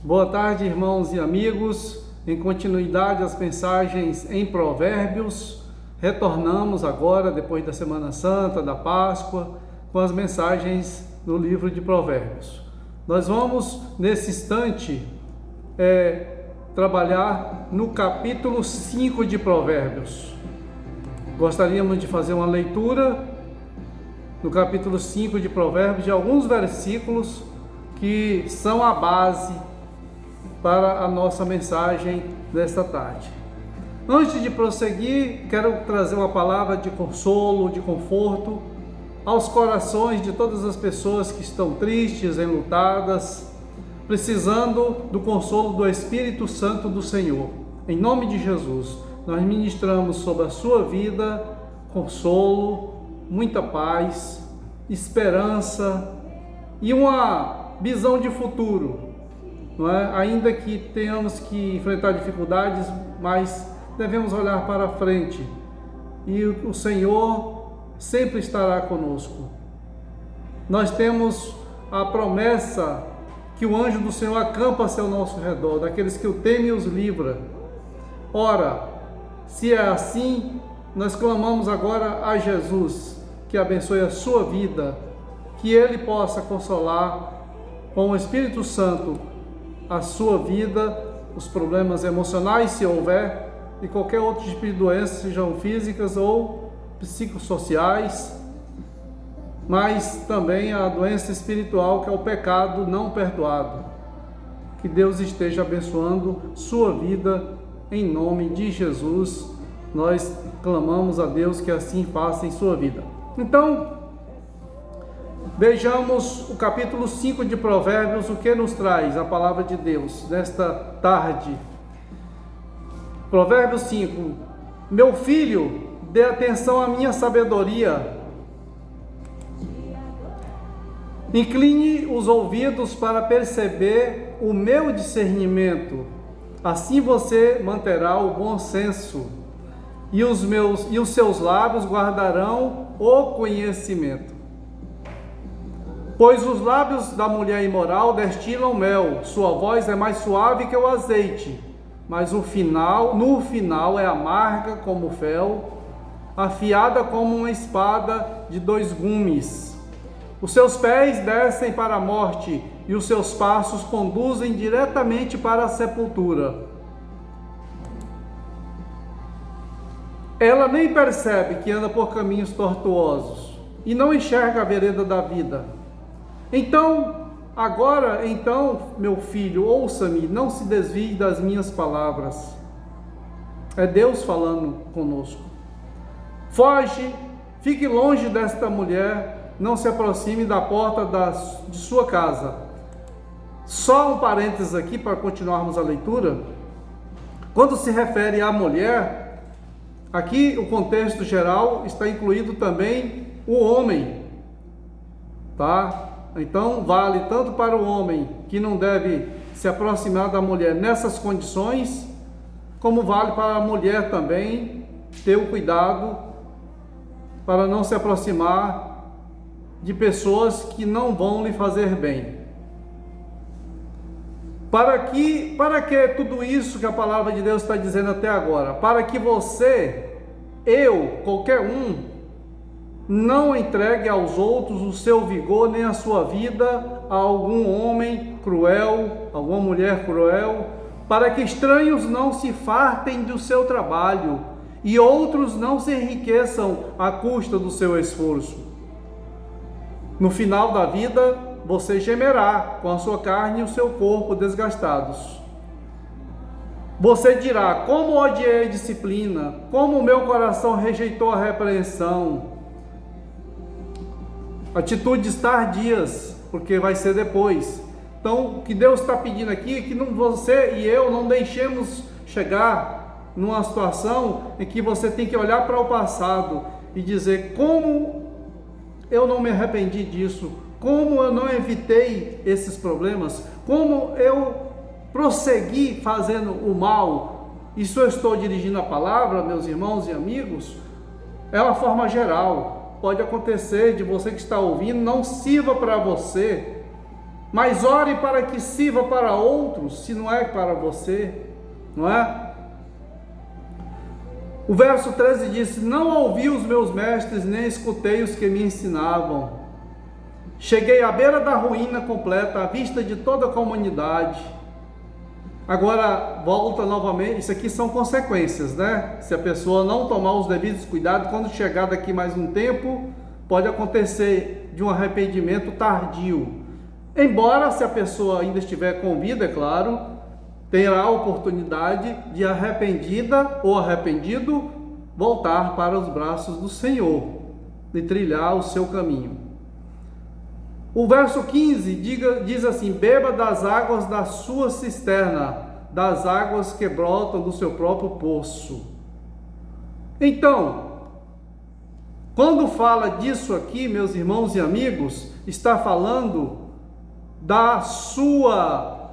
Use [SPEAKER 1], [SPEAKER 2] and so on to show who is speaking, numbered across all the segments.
[SPEAKER 1] Boa tarde, irmãos e amigos. Em continuidade às mensagens em Provérbios, retornamos agora, depois da Semana Santa, da Páscoa, com as mensagens do livro de Provérbios. Nós vamos, nesse instante, trabalhar no capítulo 5 de Provérbios. Gostaríamos de fazer uma leitura no capítulo 5 de Provérbios de alguns versículos que são a base para a nossa mensagem desta tarde. Antes de prosseguir, quero trazer uma palavra de consolo, de conforto aos corações de todas as pessoas que estão tristes, enlutadas, precisando do consolo do Espírito Santo do Senhor. Em nome de Jesus, nós ministramos sobre a sua vida consolo, muita paz, esperança e uma visão de futuro. Não é? Ainda que tenhamos que enfrentar dificuldades, mas devemos olhar para frente e o Senhor sempre estará conosco. Nós temos a promessa que o anjo do Senhor acampa-se ao nosso redor, daqueles que o temem e os livra. Ora, se é assim, nós clamamos agora a Jesus, que abençoe a sua vida, que Ele possa consolar com o Espírito Santo a sua vida, os problemas emocionais, se houver, e qualquer outro tipo de doença, sejam físicas ou psicossociais, mas também a doença espiritual, que é o pecado não perdoado. Que Deus esteja abençoando sua vida, em nome de Jesus. Nós clamamos a Deus que assim faça em sua vida. Então, vejamos o capítulo 5 de Provérbios, o que nos traz a palavra de Deus nesta tarde. Provérbios 5. Meu filho, dê atenção à minha sabedoria. Incline os ouvidos para perceber o meu discernimento. Assim você manterá o bom senso, e os seus lábios guardarão o conhecimento. Pois os lábios da mulher imoral destilam mel, sua voz é mais suave que o azeite, mas no final é amarga como fel, afiada como uma espada de dois gumes. Os seus pés descem para a morte, e os seus passos conduzem diretamente para a sepultura. Ela nem percebe que anda por caminhos tortuosos, e não enxerga a vereda da vida. Então, meu filho, ouça-me, não se desvie das minhas palavras. É Deus falando conosco. Foge, fique longe desta mulher, não se aproxime da porta de sua casa. Só um parênteses aqui para continuarmos a leitura. Quando se refere à mulher, aqui o contexto geral está incluído também o homem, tá? Então vale tanto para o homem, que não deve se aproximar da mulher nessas condições, como vale para a mulher também ter o cuidado para não se aproximar de pessoas que não vão lhe fazer bem. Para que tudo isso que a palavra de Deus está dizendo até agora? Para que você, qualquer um, não entregue aos outros o seu vigor nem a sua vida a algum homem cruel, alguma mulher cruel, para que estranhos não se fartem do seu trabalho e outros não se enriqueçam à custa do seu esforço. No final da vida, você gemerá com a sua carne e o seu corpo desgastados. Você dirá: como odiei a disciplina, como o meu coração rejeitou a repreensão. Atitudes tardias, porque vai ser depois. Então, o que Deus está pedindo aqui é que você e eu não deixemos chegar numa situação em que você tem que olhar para o passado e dizer: como eu não me arrependi disso, como eu não evitei esses problemas, como eu prossegui fazendo o mal. Isso eu estou dirigindo a palavra, meus irmãos e amigos, é uma forma geral. Pode acontecer de você que está ouvindo, não sirva para você, Mas ore para que sirva para outros, se não é para você, não é? O verso 13 diz: não ouvi os meus mestres, nem escutei os que me ensinavam. Cheguei à beira da ruína completa, à vista de toda a comunidade. Agora, volta novamente, isso aqui são consequências, né? Se a pessoa não tomar os devidos cuidados, quando chegar daqui mais um tempo, pode acontecer de um arrependimento tardio. Embora, se a pessoa ainda estiver com vida, é claro, terá a oportunidade de arrependida ou arrependido voltar para os braços do Senhor e trilhar o seu caminho. O verso 15 diz assim: beba das águas da sua cisterna, das águas que brotam do seu próprio poço. Então, quando fala disso aqui, meus irmãos e amigos, está falando da sua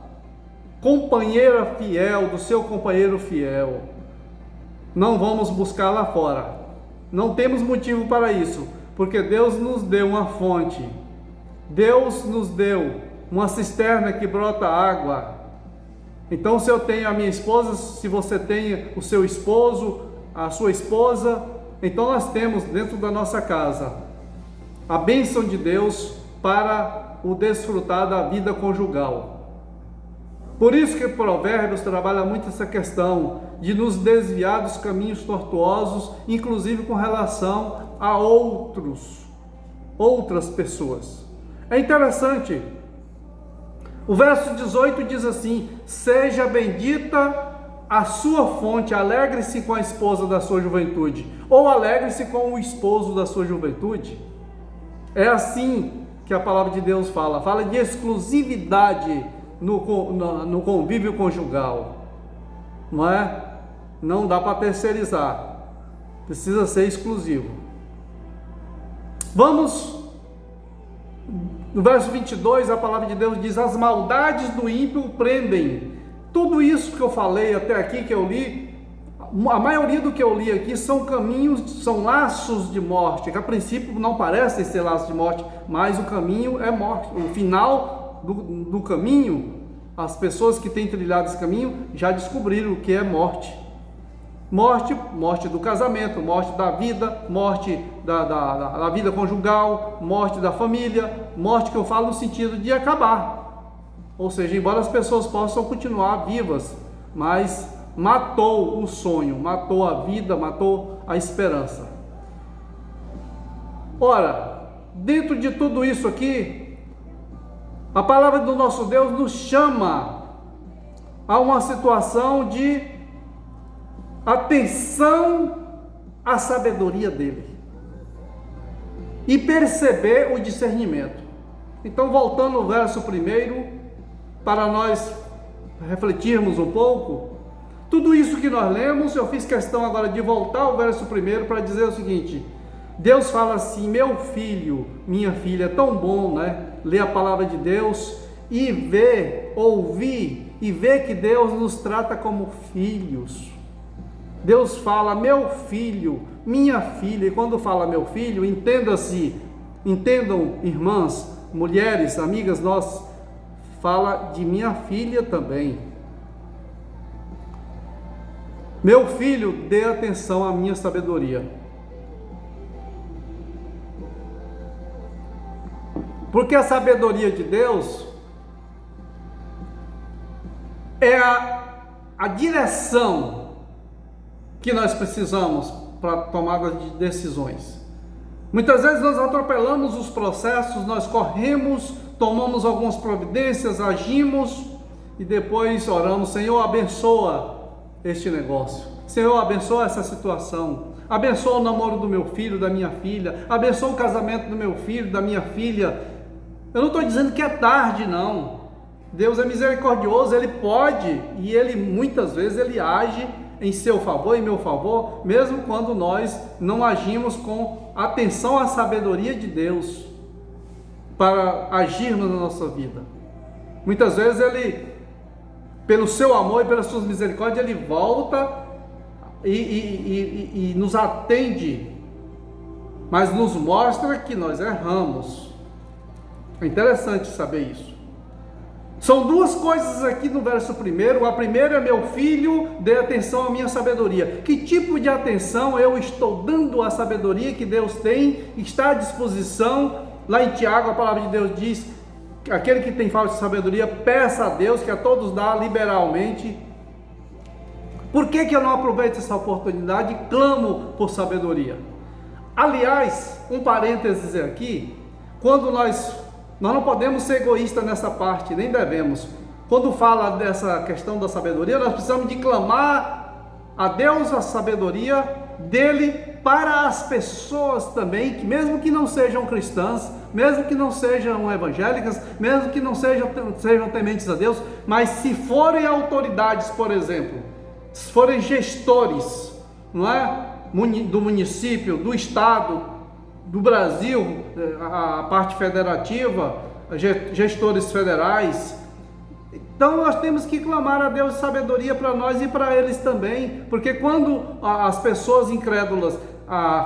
[SPEAKER 1] companheira fiel, do seu companheiro fiel. Não vamos buscar lá fora. Não temos motivo para isso, porque Deus nos deu uma fonte. Deus nos deu uma cisterna que brota água. Então, se eu tenho a minha esposa, se você tem o seu esposo, a sua esposa, então nós temos dentro da nossa casa a bênção de Deus para o desfrutar da vida conjugal. Por isso que Provérbios trabalha muito essa questão de nos desviar dos caminhos tortuosos, inclusive com relação a outras pessoas. É interessante, o verso 18 diz assim: seja bendita a sua fonte, alegre-se com a esposa da sua juventude, ou alegre-se com o esposo da sua juventude. É assim que a palavra de Deus fala de exclusividade no convívio conjugal, não é? Não dá para terceirizar, precisa ser exclusivo. Vamos no verso 22, a palavra de Deus diz: as maldades do ímpio o prendem. Tudo isso que eu falei até aqui, que eu li, a maioria do que eu li aqui são caminhos, são laços de morte, que a princípio não parecem ser laços de morte, mas o caminho é morte. O final do caminho, as pessoas que têm trilhado esse caminho já descobriram o que é morte. Morte do casamento, morte da vida, morte da vida conjugal, morte da família, morte que eu falo no sentido de acabar. Ou seja, embora as pessoas possam continuar vivas, mas matou o sonho, matou a vida, matou a esperança. Ora, dentro de tudo isso aqui, a palavra do nosso Deus nos chama a uma situação de atenção à sabedoria dele e perceber o discernimento. Então, voltando ao verso 1, para nós refletirmos um pouco, tudo isso que nós lemos, eu fiz questão agora de voltar ao verso 1 para dizer o seguinte: Deus fala assim: meu filho, minha filha, é tão bom, né? Ler a palavra de Deus e ver, ouvir e ver que Deus nos trata como filhos. Deus fala: meu filho, minha filha. E quando fala meu filho, entendam, irmãs, mulheres, amigas nossas, fala de minha filha também. Meu filho, dê atenção à minha sabedoria. Porque a sabedoria de Deus é a direção que nós precisamos para tomada de decisões. Muitas vezes nós atropelamos os processos, nós corremos, tomamos algumas providências, agimos e depois oramos: Senhor, abençoa este negócio, Senhor, abençoa essa situação, abençoa o namoro do meu filho, da minha filha, abençoa o casamento do meu filho, da minha filha. Eu não estou dizendo que é tarde, não. Deus é misericordioso, Ele pode, e Ele muitas vezes Ele age em seu favor, em meu favor, mesmo quando nós não agimos com atenção à sabedoria de Deus para agirmos na nossa vida. Muitas vezes Ele, pelo seu amor e pelas suas misericórdias, Ele volta e nos atende, mas nos mostra que nós erramos. É interessante saber isso. São duas coisas aqui no verso primeiro. A primeira é: meu filho, dê atenção à minha sabedoria. Que tipo de atenção eu estou dando à sabedoria que Deus tem, está à disposição? Lá em Tiago, a palavra de Deus diz: aquele que tem falta de sabedoria, peça a Deus, que a todos dá liberalmente. Por que eu não aproveito essa oportunidade e clamo por sabedoria? Aliás, um parênteses aqui, quando nós não podemos ser egoístas nessa parte, nem devemos. Quando fala dessa questão da sabedoria, nós precisamos de clamar a Deus a sabedoria dele para as pessoas também, que mesmo que não sejam cristãs, mesmo que não sejam evangélicas, mesmo que não sejam tementes a Deus, mas se forem autoridades, por exemplo, se forem gestores, não é? Do município, do estado, do Brasil, a parte federativa, gestores federais, então nós temos que clamar a Deus de sabedoria para nós e para eles também, porque quando as pessoas incrédulas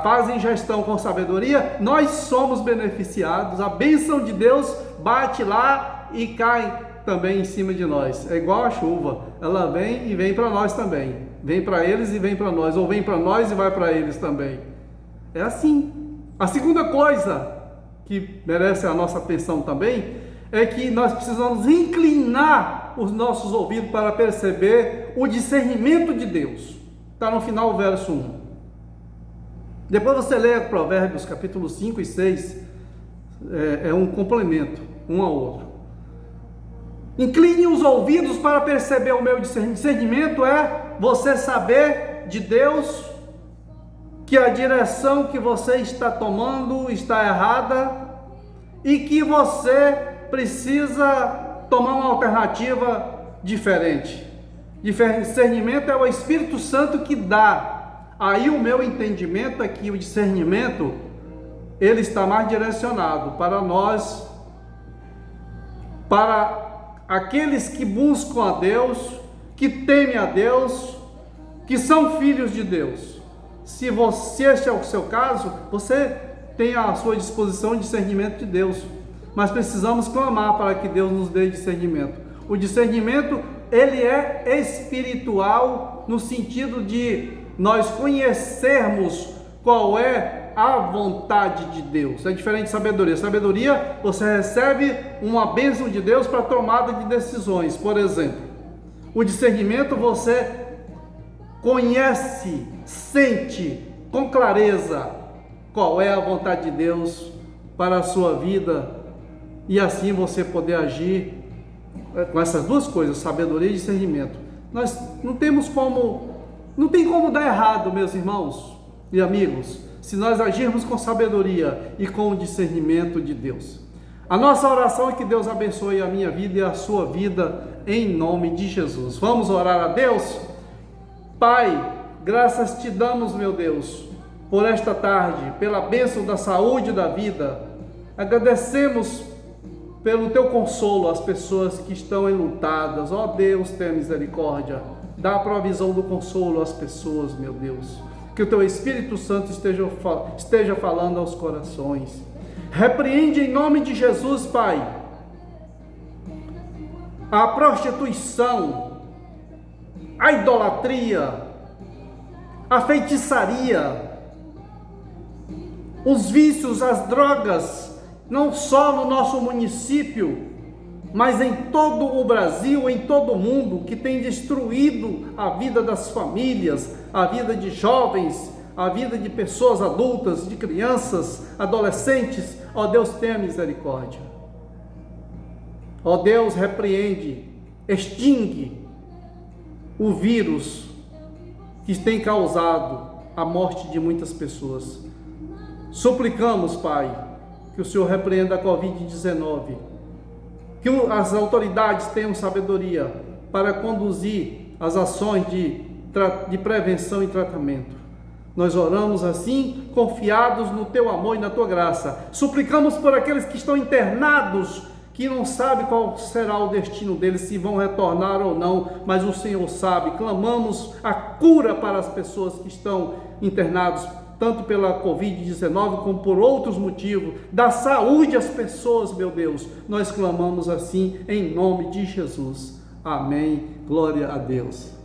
[SPEAKER 1] fazem gestão com sabedoria, nós somos beneficiados, a bênção de Deus bate lá e cai também em cima de nós. É igual a chuva, ela vem e vem para nós também, vem para eles e vem para nós, ou vem para nós e vai para eles também. É assim. A segunda coisa que merece a nossa atenção também é que nós precisamos inclinar os nossos ouvidos para perceber o discernimento de Deus. Está no final do verso 1. Depois você lê Provérbios capítulo 5 e 6, é um complemento, um ao outro. Incline os ouvidos para perceber o meu discernimento. Discernimento é você saber de Deus que a direção que você está tomando está errada e que você precisa tomar uma alternativa diferente. Discernimento é o Espírito Santo que dá. Aí o meu entendimento é que o discernimento, ele está mais direcionado para nós, para aqueles que buscam a Deus, que temem a Deus, que são filhos de Deus. Se este é o seu caso, você tem à sua disposição o discernimento de Deus, mas precisamos clamar para que Deus nos dê discernimento. O discernimento, ele é espiritual, no sentido de nós conhecermos qual é a vontade de Deus. É diferente de sabedoria. Sabedoria, você recebe uma bênção de Deus para tomada de decisões, por exemplo. O discernimento, você conhece, sente com clareza qual é a vontade de Deus para a sua vida, e assim você poder agir com essas duas coisas, sabedoria e discernimento. Nós não tem como dar errado, meus irmãos e amigos, se nós agirmos com sabedoria e com o discernimento de Deus. A nossa oração é que Deus abençoe a minha vida e a sua vida, em nome de Jesus. Vamos orar a Deus? Pai, graças te damos, meu Deus, por esta tarde, pela bênção da saúde e da vida. Agradecemos pelo teu consolo às pessoas que estão enlutadas. Ó Deus, tenha misericórdia. Dá a provisão do consolo às pessoas, meu Deus. Que o teu Espírito Santo esteja falando aos corações. Repreende em nome de Jesus, Pai, a prostituição, a idolatria, a feitiçaria, os vícios, as drogas, não só no nosso município, mas em todo o Brasil, em todo o mundo, que tem destruído a vida das famílias, a vida de jovens, a vida de pessoas adultas, de crianças, adolescentes. Ó Deus, tenha misericórdia. Ó Deus, repreende, extingue o vírus que tem causado a morte de muitas pessoas. Suplicamos, Pai, que o Senhor repreenda a Covid-19, que as autoridades tenham sabedoria para conduzir as ações de prevenção e tratamento. Nós oramos assim, confiados no Teu amor e na Tua graça. Suplicamos por aqueles que estão internados, que não sabem qual será o destino deles, se vão retornar ou não, mas o Senhor sabe. Clamamos a cura para as pessoas que estão internados, tanto pela Covid-19 como por outros motivos, da saúde às pessoas, meu Deus. Nós clamamos assim em nome de Jesus. Amém. Glória a Deus.